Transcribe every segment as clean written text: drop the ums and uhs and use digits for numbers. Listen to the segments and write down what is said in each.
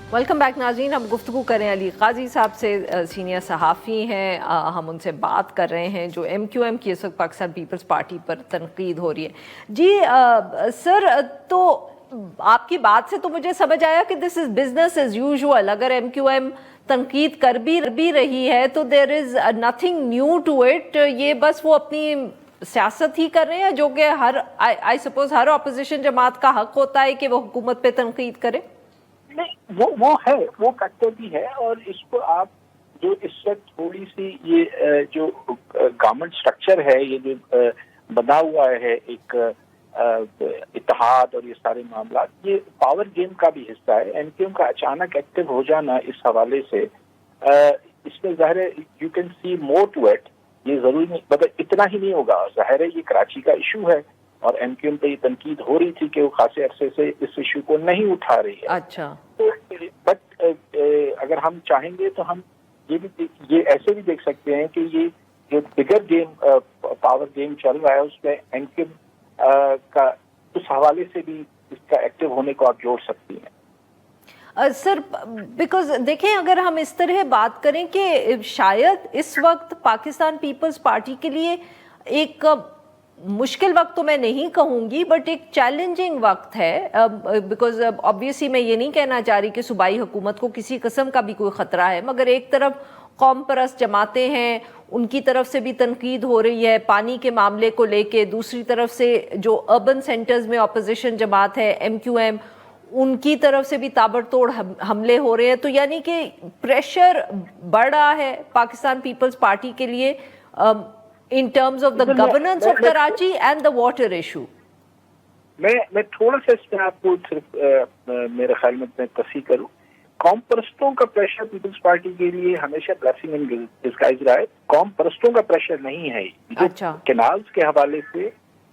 Welcome back नाज़रीन। हम गुफ्तगू करें अली काजी साहब से, सीनियर सहाफ़ी हैं। हम उनसे बात कर रहे हैं जो MQM की इस वक्त पाकिस्तान पीपल्स पार्टी पर तनकीद हो रही है। जी सर, तो आपकी बात से तो मुझे समझ आया कि this is business as usual. अगर MQM तनकीद कर भी रही है तो there is nothing new to it. ये बस वो अपनी सियासत ही कर रहे हैं, जो कि हर आई सपोज हर अपोजिशन जमात का हक होता है कि वो हुकूमत पे तनकीद करे। नहीं, वो है, वो फैक्टर भी है। और इसको आप जो इस वक्त थोड़ी सी ये जो गवर्नमेंट स्ट्रक्चर है, ये जो बना हुआ है एक इत्तेहाद और ये सारे मामला, ये पावर गेम का भी हिस्सा है। एमक्यूएम का अचानक एक्टिव हो जाना इस हवाले से इसमें ज़ाहिर है you can see more to it. ये जरूरी नहीं, मतलब इतना ही नहीं होगा। ज़ाहिर है ये कराची का इशू है और एमक्यूएम पे ये तनकीद हो रही थी कि वो खासे अरसे से इस इशू को नहीं उठा रही है। अच्छा, तो बट अगर हम चाहेंगे तो हम ये ऐसे भी देख सकते हैं कि ये जो बिगर गेम पावर गेम चल रहा है उसमें एमक्यूएम का उस हवाले से भी इसका एक्टिव होने को आप जोड़ सकती हैं। सर बिकॉज देखें, अगर हम इस तरह बात करें कि शायद इस वक्त पाकिस्तान पीपल्स पार्टी के लिए एक मुश्किल वक्त तो मैं नहीं कहूँगी बट एक चैलेंजिंग वक्त है, बिकॉज ऑब्वियसली मैं ये नहीं कहना चाह रही कि सूबाई हुकूमत को किसी किस्म का भी कोई ख़तरा है, मगर एक तरफ कौम परस्त जमातें हैं, उनकी तरफ से भी तनकीद हो रही है पानी के मामले को लेके, दूसरी तरफ से जो अर्बन सेंटर्स में अपोजिशन जमात है MQM, उनकी तरफ से भी ताबड़तोड़ हमले हो रहे हैं। तो यानी कि प्रेशर बढ़ रहा है पाकिस्तान पीपल्स पार्टी के लिए in terms of the governance of Karachi and the water issue. मैं थोड़ा सा इसमें आपको सिर्फ मेरे ख्याल में तस्हीह करूं। कौम परस्तों का प्रेशर पीपल्स पार्टी के लिए हमेशा ब्लेसिंग इन डिस्गाइज रहा है। कौम परस्तों का प्रेशर नहीं है। अच्छा, कैनाल्स के हवाले से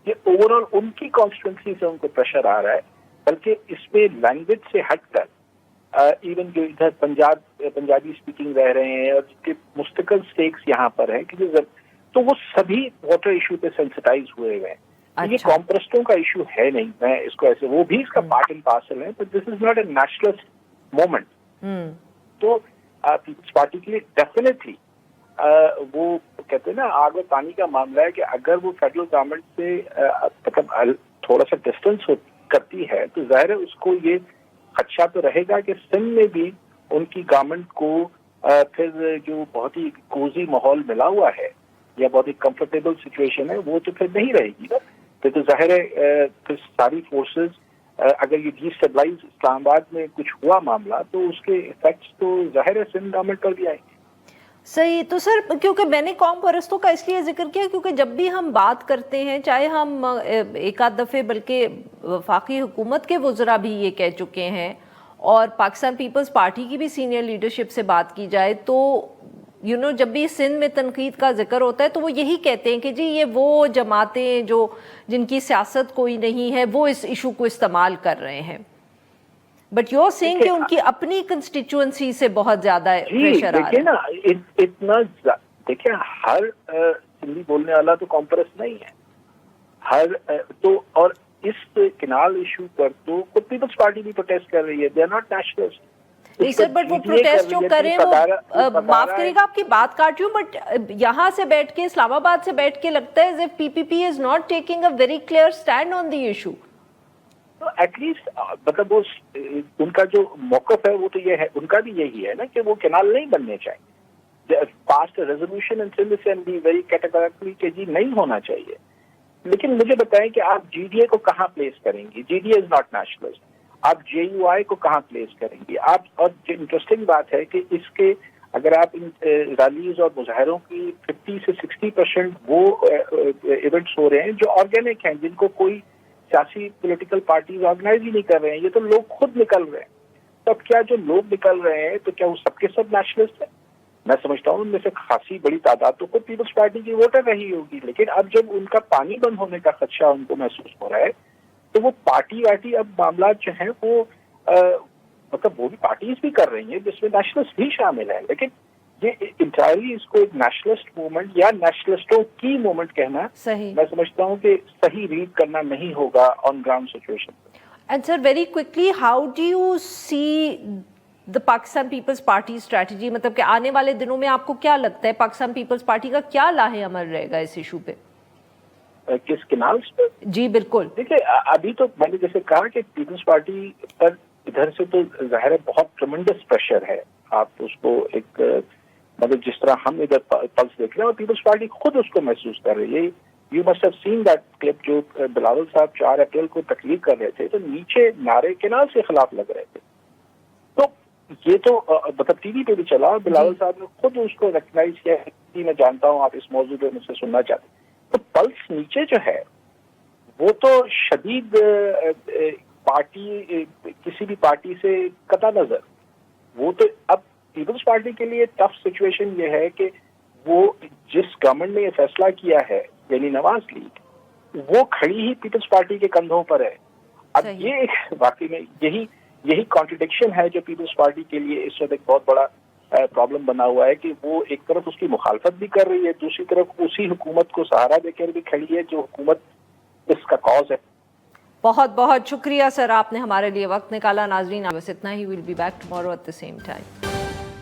ये ओवरऑल उनकी कॉन्स्टिट्यूंसी से उनको प्रेशर आ रहा है, बल्कि इसमें लैंग्वेज से हटकर इवन जो इधर पंजाबी स्पीकिंग रह रहे हैं और जिनके मुस्तकिल स्टेक्स यहाँ पर हैं कि तो वो सभी वाटर इशू पे सेंसिटाइज हुए हैं। अच्छा। ये कॉम्प्रस्टों का इशू है नहीं, मैं इसको ऐसे, वो भी इसका पार्ट एंड पार्सल है, but this is not a nationalist moment. तो पीपल्स पार्टी के लिए डेफिनेटली वो कहते हैं ना, आग और पानी का मामला है कि अगर वो फेडरल गवर्नमेंट से मतलब थोड़ा सा डिस्टेंस करती है तो जाहिर है उसको ये खदशा तो रहेगा कि सिंध में भी उनकी गवर्नमेंट को फिर जो बहुत ही कोजी माहौल मिला हुआ है या बहुत ही कंफर्टेबल सिचुएशन है वो तो फिर नहीं रहेगी ना। तो जाहिर है फिर सारी फोर्सेस अगर ये डिस्टेबलाइज इस्लामाबाद में कुछ हुआ मामला तो उसके इफेक्ट्स तो जाहिर है सिंध गवर्नमेंट पर भी आएंगे। सही। तो सर, क्योंकि मैंने कौम परस्तों का इसलिए जिक्र किया क्योंकि जब भी हम बात करते हैं, चाहे हम एक आध दफ़े बल्कि वफाकी हुकूमत के वज़रा भी ये कह चुके हैं और पाकिस्तान पीपल्स पार्टी की भी सीनियर लीडरशिप से बात की जाए तो जब भी सिंध में तनकीद का जिक्र होता है तो वो यही कहते हैं कि जी ये वो जमातें जो जिनकी सियासत कोई नहीं है वो इस इशू को इस्तेमाल कर रहे हैं। बट यू आर सेइंग कि उनकी अपनी कंस्टिट्यूएंसी से बहुत ज्यादा प्रेशर आ रहा है। देखिए ना, इतना देखिए, हर सिंधी बोलने वाला तो कॉम्परस नहीं है हर तो, और इस केनाल इशू पर तो खुद पीपल्स पार्टी भी प्रोटेस्ट कर रही है। They are not nationalist. नहीं सर, बट वो प्रोटेस्ट जो करें वो माफ करिएगा आपकी बात काट रही हूँ, बट यहाँ से बैठ के, इस्लामाबाद से बैठ के लगता है as if PPP is not taking a very clear stand on the issue. तो एटलीस्ट मतलब वो उनका जो मौकफ है वो तो ये है, उनका भी यही है ना कि वो कैनाल नहीं बनने चाहिए। Passed resolution in Sindh assembly very categorically कि जी नहीं होना चाहिए। लेकिन मुझे बताएं कि आप GDA को कहाँ प्लेस करेंगी? GDA is not nationalist. आप JUI को कहाँ प्लेस करेंगी आप? और इंटरेस्टिंग बात है कि इसके अगर आप इन रैलीज और मुजाहरों की 50 से 60% वो इवेंट्स हो रहे हैं जो ऑर्गेनिक हैं, जिनको कोई सियासी पॉलिटिकल पार्टीज ऑर्गेनाइज ही नहीं कर रहे हैं, ये तो लोग खुद निकल रहे हैं। तो अब क्या जो लोग निकल रहे हैं तो क्या वो सबके सब नेशनलिस्ट हैं? मैं समझता हूँ उनमें से खासी बड़ी तादाद तो खुद पीपल्स पार्टी की वोटर रही होगी। लेकिन अब जब उनका पानी बंद होने का खदशा उनको महसूस हो रहा है तो वो पार्टी अब मामला जो है वो मतलब वो भी पार्टीज भी कर रही हैं जिसमें नेशनलिस्ट भी शामिल है। लेकिन ये इंटायरली इसको एक नेशनलिस्ट मूवमेंट या नेशनलिस्टों की मूवमेंट कहना सही, मैं समझता हूँ कि सही रीड करना नहीं होगा on ground situation. And sir very quickly, how do you see the Pakistan People's Party strategy, मतलब कि आने वाले दिनों में आपको क्या लगता है पाकिस्तान पीपल्स पार्टी का क्या लाहे अमल रहेगा इस इशू पे? किस किनाल्स पे? जी बिल्कुल। देखिए अभी तो मैंने जैसे कहा कि पीपल्स पार्टी पर इधर से तो जाहिर है बहुत ट्रमेंडस प्रेशर है। आप उसको एक मतलब जिस तरह हम इधर पल्स देख रहे हैं और पीपल्स पार्टी खुद उसको महसूस कर रही है। You must have seen that clip जो बिलावल साहब 4 अप्रैल को तकरीर कर रहे थे तो नीचे नारे केनाल से खिलाफ लग रहे थे। तो ये तो मतलब टीवी पे भी चला, बिलावल साहब ने खुद उसको रिकग्नाइज किया कि मैं जानता हूँ आप इस मौजूद पे मुझसे सुनना चाहते हैं। तो पल्स नीचे जो है वो तो शदीद पार्टी किसी भी पार्टी से कता नजर, वो तो अब पीपल्स पार्टी के लिए टफ सिचुएशन ये है कि वो जिस गवर्नमेंट ने ये फैसला किया है यानी नवाज लीग, वो खड़ी ही पीपल्स पार्टी के कंधों पर है। अब ये वाकई में यही कॉन्ट्रडिक्शन है जो पीपल्स पार्टी के लिए इस वक्त एक बहुत बड़ा प्रॉब्लम बना हुआ है कि वो एक तरफ उसकी मुखालफत भी कर रही है, दूसरी तरफ उसी हुकूमत को सहारा देकर भी खड़ी है जो हुकूमत इसका कॉज है। बहुत बहुत शुक्रिया सर, आपने हमारे लिए वक्त निकाला। नाजरीन बस इतना ही, will be back tomorrow at the same time.